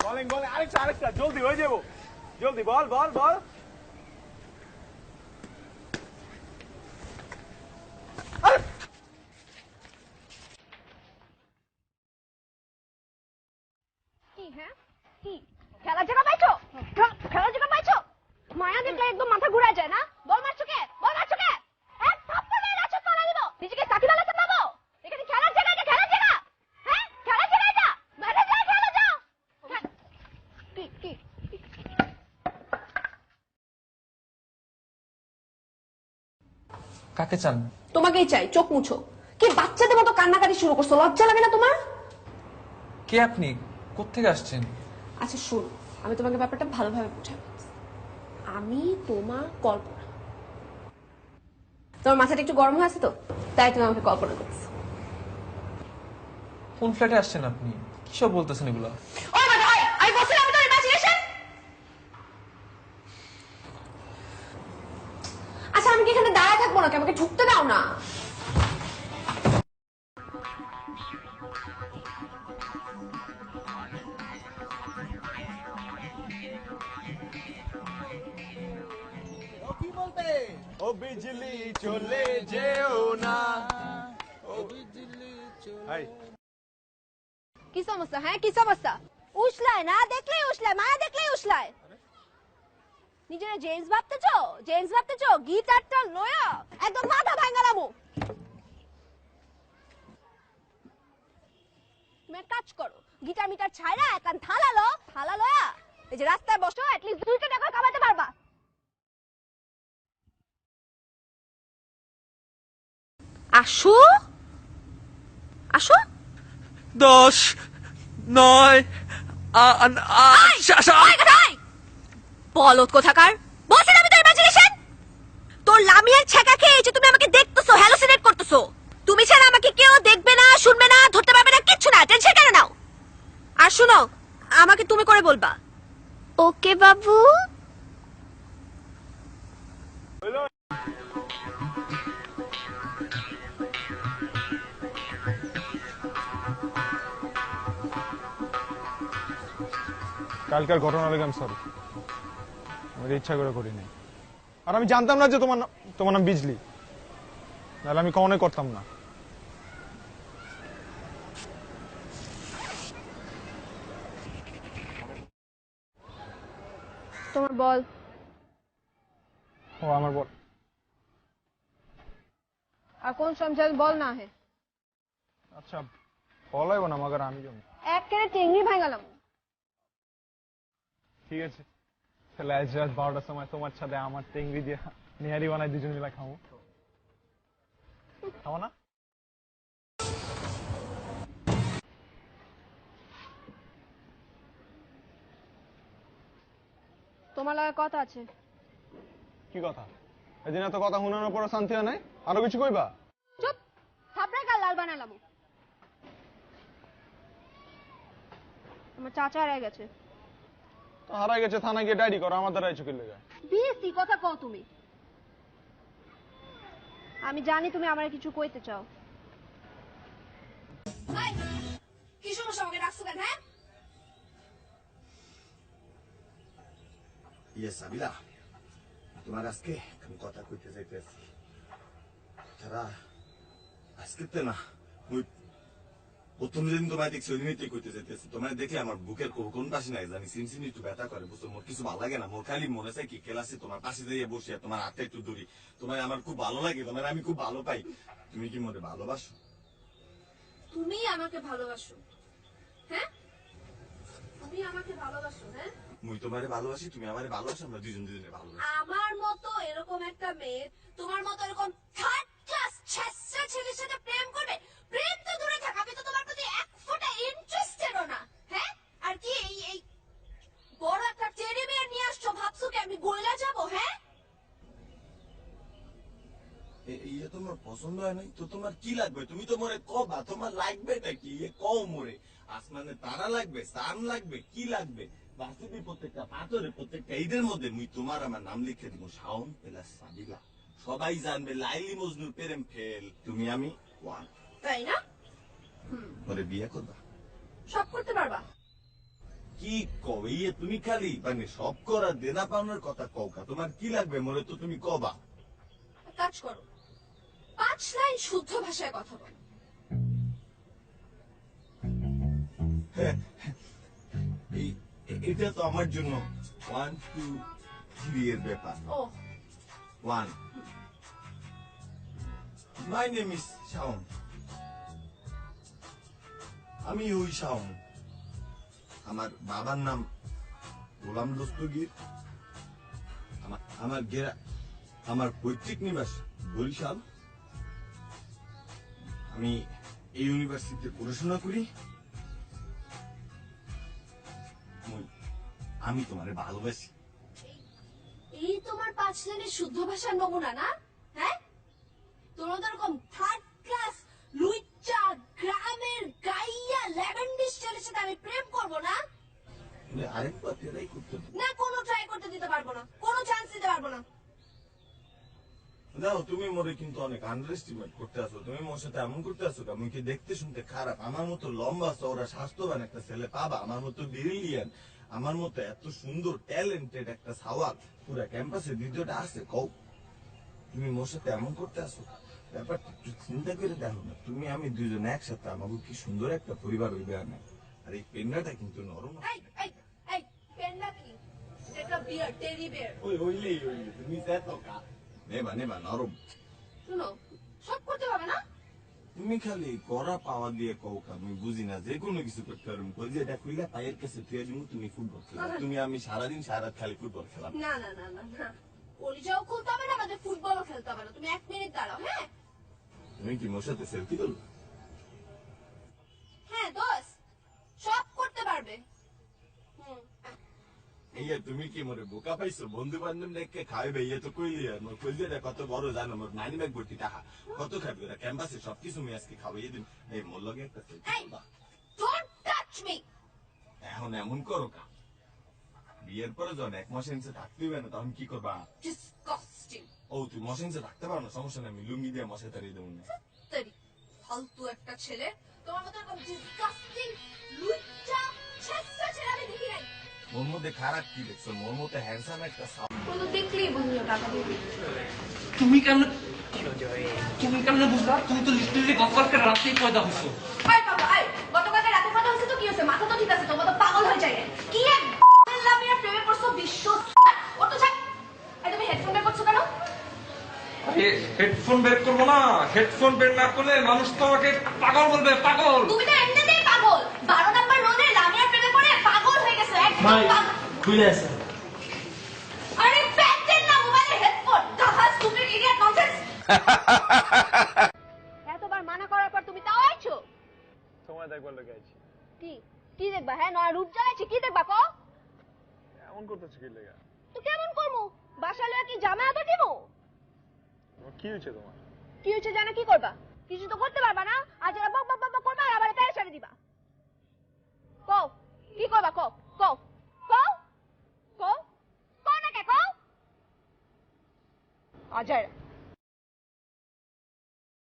বলেন বলেন, আরেকটা জলদি হয়ে যাবো, জলদি বল বল বল। কি হ্যাঁ কি খেলার জায়গা পাইছো? খেলার জায়গা পাইছো? মায়া দেখলে একদম মাথা ঘুরে যায় না? বল মারছো কে? বল মারছো কে? এক থাপ্পড় মেরে রাস্তা তোলা দিব। নিজেকে সাথী বানাতে পাবো? এখানে খেলার জায়গা, এটা খেলার জায়গা। হ্যাঁ খেলার জায়গা এটা। বাইরে যাও, খেলা যাও। কি কাকে চান? তোমাকেই চাই, চোখ মুছো। কি বাচ্চাদের মতো কান্নাকাটি শুরু করছো, লজ্জা লাগে না তোমার? কে আপনি? কোত্থেকে আসছেন? আচ্ছা শোনো, আমি তোমাকে ব্যাপারটা ভালোভাবে বুঝাবো। আমি তোমার কল্পনা। তোমার মাথাটা একটু গরম হয়ে আছে তো, তাই তুমি আমাকে কল্পনা করছো। কোন ফ্ল্যাটে আসছেন আপনি? কি সব বলতেছেন এগুলো? আমি বলছিলাম আমি তোর ইমাজিনেশন। আচ্ছা আমি কি এখানে দাঁড়ায় থাকবো নাকি? আমাকে ঢুকতে দাও না। কি বলতে? ও বিজলি চলে যেও না, ও বিজলি চলে। কি সমস্যা? হ্যাঁ কি সমস্যা? উছলায় না দেখলেই উছলায়, মায়া দেখলেই উছলায়। নিজেরা জেমস ভাবতেছো? জেমস ভাবতেছো? গিটারটা লয়া একদম মাথা ভাঙালামু। তুমি এক কাজ করো, গিটার মিটার ছাইরা একান থালা লয়া এই যে রাস্তায় বসো, অ্যাটলিস্ট 2টা টাকা কামাতে পারবা। আসো আসো। 10 9 বলত কোথাকার। বলছিলাম আমি তোর ইমাজিনেশন। তোর লামিয়ার ছেঁকা খেয়ে এই যে তুমি আমাকে দেখতেছো, হ্যালুসিনেট করতেছো। তুমি ছাড়া আমাকে কেউ দেখবে না, শুনবে না, ধরতে পারবে না, কিচ্ছু না। টেনশন কেন নাও? আর শুনো, আমাকে তুমি করে বলবা। ওকে বাবু। কালকার ঘটনা লেগে আমি সরি, আমি ইচ্ছা করে করিনি। আর আমি জানতাম না যে তোমার নাম বিজলি, নাহলে আমি কখনোই করতাম না। তোমার বল। ও আমার বল। আর কোন সমঝাল বল না হে। আচ্ছা বলাইব না, মগর আমি জমি। এক কেনে টেঙ্গি ভাঙালাম। ঠিক আছে, তাহলে আজ রাত 12টার সময় তোমার সাথে আমার টেংরি দিয়ে নিহারি বানাই, দুজন মিলে খাবো। খাবো না? তোমার লাগে কথা আছে। কি কথা? এদিন এত কথা শুনানোর পর শান্তি হয় নাই? আরো কিছু কইবা? চুপ, থাপড়ায় কাল লাল বানালাম। আমার চাচা হারাই গেছে। তো হারাই গেছে, থানায় গিয়ে ডায়েরি করো, আমার দ্বারা চুকির লেগে। বেশি কথা কও তুমি। আমি জানি তুমি আমার কিছু কইতে চাও। কি সমস্যা, আমাকে ডাকছো কেন? হ্যাঁ ইয়ে সাবিলা, তোমার আজকে আমি কথা কইতে যাইতেছি। তারা আজকে তো না, ওই প্রথম যেদিন তোমায় দেখছি ওই দিনই কইতে যাইতেছি। তোমায় দেখলে আমার বুকের কোন পাশে নাই জানি সিনসিনি একটু ব্যথা করে, বুঝছো? মোর কিছু ভালো লাগে না, মোর খালি মনে চাই কি ক্লাসে তোমার পাশে যাইয়া বসিয়া তোমার হাতে একটু ধরি। তোমার আমার খুব ভালো লাগে, তোমার আমি খুব ভালো পাই। তুমি কি মনে ভালোবাসো? তুমি আমাকে ভালোবাসো? হ্যাঁ তুমি আমাকে ভালোবাসো? হ্যাঁ মুই তোমারে ভালোবাসি, তুমি আমারে ভালোবাসো, আমরা দুজন দুজনে ভালোবাসি। আমার মতো এরকম একটা মেয়ে তোমার মতো এরকম থার্ড ক্লাস ছেঁচড়া ছেলের সাথে প্রেম করবে? প্রেম তো দূরে থাক, আমি তো তোমার প্রতি এক ফোঁটা ইন্টারেস্টেডও না। হ্যাঁ আর কি এই বড় একটা টেডি বিয়ার নিয়ে আসছো, ভাবছো কি আমি গইলা যাব? হ্যাঁ ইয়ে তোমার পছন্দ হয় নাই তো তোমার কি লাগবে? তুমি তো মরে কবা তোমার লাগবে নাকি? ইয়ে কও মরে, আসমানে তারা লাগবে, সান লাগবে, কি লাগবে? বাসুবি প্রত্যেকটা পাথরে প্রত্যেকটা ঈদের মধ্যে মুই তোমার আমার নাম লিখে দিব, শাওন প্লাস সাবিলা। সবাই জানবে লাইলি মজনুর প্রেম ফেল। তুমি আমি ওয়ান। তাই না? ওরে বিয়ে করবা? সব করতে পারবা? কি কও ইয়ে তুমি খালি মানে সব করা দেনা পাওনার কথা কও কা তোমার কি লাগবে মোরে তো তুমি কবা এক কাজ করো, 5 লাইন শুদ্ধ ভাষায় কথা বলো। এটা তো আমার জন্য 1 2 3 এর ব্যাপার ও 1 মাই নেম ইজ শাওন আমি ওই শাওন আমার বাবার নাম গোলাম দস্তগীর আমার পৈতৃক নিবাস বরিশাল আমি এই ইউনিভার্সিটিতে পড়াশোনা করি আমি তোমারে ভালোবাসি এই তোমার 5 লাইনের শুদ্ধ ভাষার নমুনা না? হ্যাঁ, তোমরা তো এরকম থার্ড ক্লাস লুইচা গ্রামের গাইয়া ল্যাভেন্ডিস ছেলের সাথে আমি প্রেম করব না? আরেকবার ট্রাই করতে না, কোনো ট্রাই করতে দিতে পারবো না, কোনো চান্স দিতে পারবো না। দাও তুমি মোরে কিন্তু অনেক আন্ডার এস্টিমেট করতে আসো তুমি মোর সাথে এমন করতে আসো আমি কি দেখতে শুনতে খারাপ আমার মতো লম্বা চওড়া স্বাস্থ্যবান একটা ছেলে পাবা আমার মতো ব্রিলিয়ান আমার মতো এত সুন্দর ট্যালেন্টেড একটা সাওয়াল পুরা ক্যাম্পাসে দ্বিতীয়টা আছে কও তুমি মোর সাথে এমন করতে আসো ব্যাপারটা একটু চিন্তা করে দেখো না তুমি আমি দুজন একসাথে আমাকে কি সুন্দর একটা পরিবার হইবে না আর এই পেন্নাটা কিন্তু নরম এই এই এই পেন্ডা কি? এটা বিয়ার, টেডি বিয়ার। ওইলেই তুমি তো কা নেবা নরম শুনো, সব করতে পারবে না? তুমি খালি করা পাওয়া দিয়ে কও আমি বুঝি না যে কোনো কিছু করতে পারবো কই যে এটা কইলা পায়ের কাছে তুই দিমু তুমি ফুটবল খেলা তুমি আমি সারাদিন সারা রাত খালি ফুটবল খেলাম না না না না না, কলিজাও খুলতে হবে না, আমাদের ফুটবলও খেলতে হবে না। তুমি 1 মিনিট দাঁড়াও। হ্যাঁ তুমি কি মোর সাথে সেলফি তুলবে হ্যাঁ দোস্ত, সব করতে পারবে। ইয়া তুমি কি মোরে বোকা পাইছো বন্ধু বান্ধব দেখে খাইবে ইয়ে তো কইলি আর মোর কইলিটা কত বড় জানো মোর নানি ব্যাগ ভর্তি টাকা কত খাবি ওরা ক্যাম্পাসে সবকিছু আমি আজকে খাওয়াই দিন এই মোর লগে একটা সেলফি এই তুলবা ডোন্ট টাচ মি। এখন এমন করো কা বিয়ের পরে যখন 1 মাসের নিচে থাকতে হবে না তখন কি করবা ডিসকাস্টিং। ও তুই মশার নিচে থাকতে পারো না সমস্যা নেই আমি লুঙ্গি দিয়ে মশাই তাড়িয়ে দেবো না তারি ফালতু একটা ছেলে, তোমার মতো এরকম ডিসকাস্টিং লুচ্চা ছেঁচড়া ছেলে আমি দেখি নাই। মোর মধ্যে খারাপ কি দেখছো মোর মধ্যে হ্যান্ডসাম একটা কোনো দেখলেই বুঝলো টাকা দিবি। তুমি কেমন বুঝলা? তুমি তো লিটারেলি গতকালকে রাতেই পয়দা হইছো। আয় বাবা আয়, গতকালকে রাতে কথা হয়েছে তো কি হয়েছে? মাথা তো ঠিক আছে, তোমার তো পাগল হয়ে যায় কি এক লামিয়া প্রেমে পড়ছো বিশ্ব ও তো ছাড়। এই তুমি হেডফোন বের করছো কেন? আরে হেডফোন বের করবো না, হেডফোন বের না করলে মানুষ তো আমাকে পাগল বলবে, পাগল। তুমি তো এমনিতেই পাগল, 12 নাম্বার রোডে লামিয়া প্রেমে পড়ে পাগল হয়ে গেছো একদম পাগল। খুলে আছে। আরে প্যান্টের না মোবাইলে হেডফোন, গাধা স্টুপিড ইডিয়েট ননসেন্স। এতবার মানা করার পর তুমি তাও আইছো? তোমায় দেখবার লোকে আছি কি কি দেখবা? হ্যাঁ নয়া রূপ জ্বালাইছি, কি দেখবা কও? এমন করতেছো কি লেগা তো কেমন করমু? বাসা লয়া কি জামা আদর দিমু? কি হয়েছে তোমার কি হচ্ছে জানা কি করবা? কিছু তো করতে পারবা না, আজ এরা বক বক বক করবা আর আবার প্যারে ছেড়ে দিবা। কও কি করবা? কও কও কও কও কও না কে কও আজ